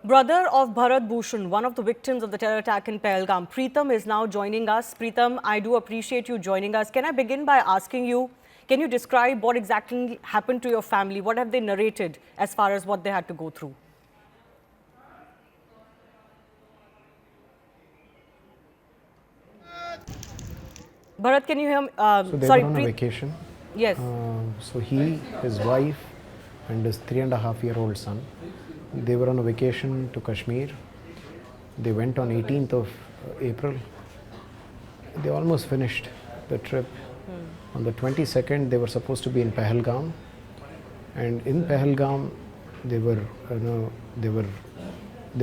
Brother of Bharat Bhushan, one of the victims of the terror attack in Pahalgam, Preetham is now joining us. Preetham, I do appreciate you joining us. Can I begin by asking you, can you describe what exactly happened to your family? What have they narrated as far as what they had to go through? Bharat, can you hear me? So they were on a vacation. Yes. So he, his wife and his 3.5-year-old son, they were on a vacation to Kashmir. They went on 18th of April. They almost finished the trip. On the 22nd, they were supposed to be in Pahalgam. And in Pahalgam, they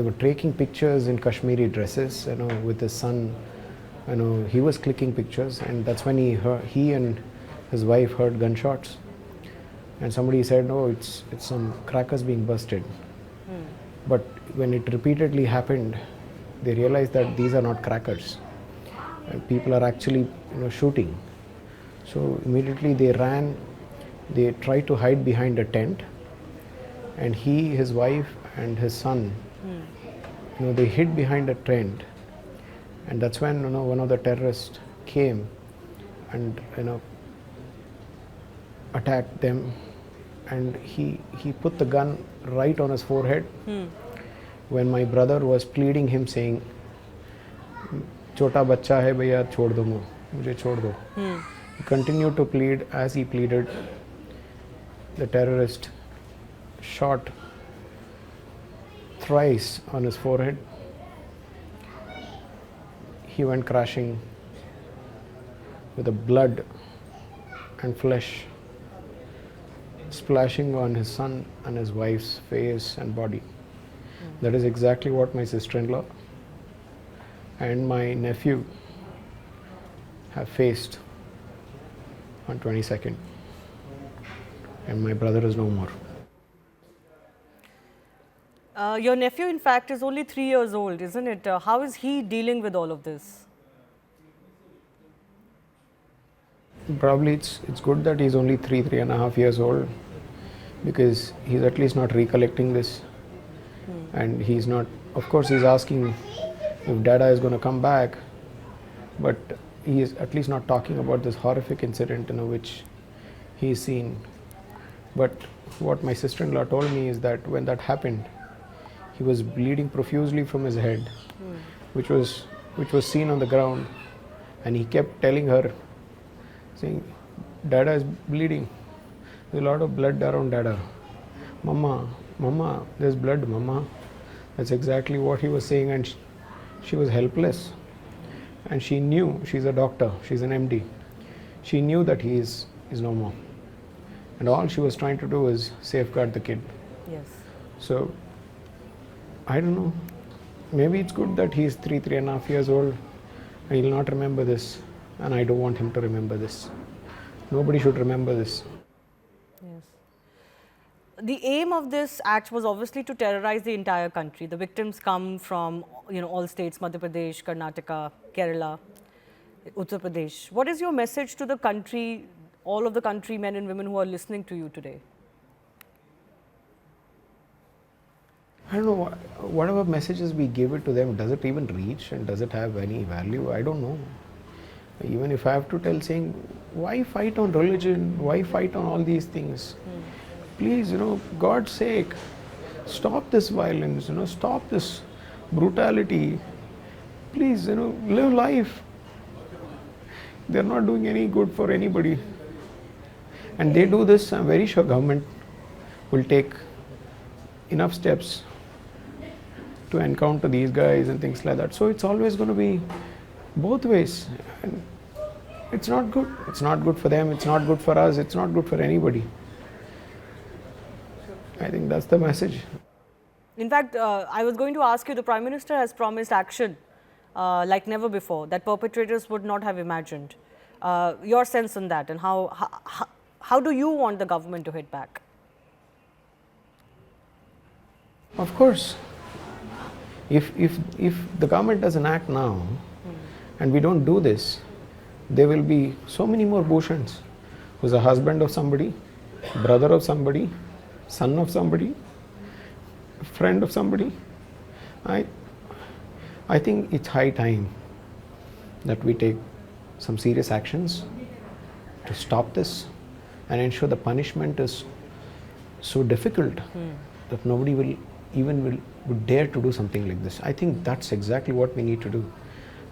were taking pictures in Kashmiri dresses, with his son. He was clicking pictures, and that's when he and his wife heard gunshots, and somebody said, "No, it's some crackers being busted." But when it repeatedly happened, they realized that these are not crackers, and people are actually shooting. So immediately they ran. They tried to hide behind a tent, and he, his wife, and his son, they hid behind a tent. And that's when one of the terrorists came and attacked them, and he put the gun right on his forehead. When my brother was pleading him, saying, "Chota bachcha hai bhaiya, chhod do mujhe chhod do." He continued to plead. As he pleaded, the terrorist shot thrice on his forehead. He went crashing with the blood and flesh splashing on his son and his wife's face and body. That is exactly what my sister-in-law and my nephew have faced on 22nd. And my brother is no more. Your nephew, in fact, is only 3 years old, isn't it? How is he dealing with all of this? Probably it's good that he's only 3.5 years old, because he's at least not recollecting this. And he's not, of course, he's asking if Dada is going to come back, but he is at least not talking about this horrific incident which he's seen. But what my sister-in-law told me is that when that happened, he was bleeding profusely from his head, which was seen on the ground, and he kept telling her, saying, "Dada is bleeding. There's a lot of blood around Dada. Mama, there's blood, Mama." That's exactly what he was saying, and she was helpless. And she knew, she's a doctor, she's an MD. She knew that he is no more. And all she was trying to do is safeguard the kid. Yes. So, I don't know. Maybe it's good that he's 3.5 years old, and he'll not remember this. And I don't want him to remember this. Nobody should remember this. Yes. The aim of this act was obviously to terrorize the entire country. The victims come from, all states: Madhya Pradesh, Karnataka, Kerala, Uttar Pradesh. What is your message to the country, all of the country men and women who are listening to you today? I don't know, whatever messages we give it to them, does it even reach, and does it have any value? I don't know. Even if I have to tell, saying, why fight on religion? Why fight on all these things? Please, God's sake, stop this violence, stop this brutality. Please, live life. They're not doing any good for anybody. And they do this, I'm very sure government will take enough steps to encounter these guys and things like that. So it's always going to be both ways. And it's not good. It's not good for them. It's not good for us. It's not good for anybody. I think that's the message. In fact, I was going to ask you, the Prime Minister has promised action like never before, that perpetrators would not have imagined. Your sense on that, and how do you want the government to hit back? Of course, if the government doesn't act now, and we don't do this, there will be so many more Bhushans, who's a husband of somebody, brother of somebody, son of somebody, friend of somebody, I, I think it's high time that we take some serious actions to stop this and ensure the punishment is so difficult that nobody will even would dare to do something like this. I think that's exactly what we need to do.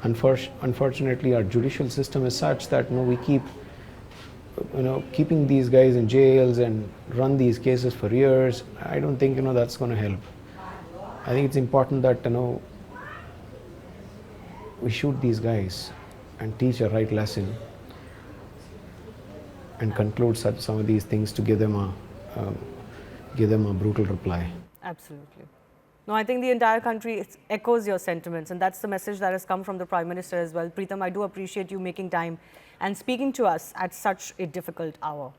Unfortunately, our judicial system is such that we keep keeping these guys in jails and run these cases for years. I don't think that's going to help. I think it's important that we shoot these guys and teach a right lesson and conclude some of these things to give them a brutal reply. Absolutely. No, I think the entire country echoes your sentiments, and that's the message that has come from the Prime Minister as well. Pritam, I do appreciate you making time and speaking to us at such a difficult hour.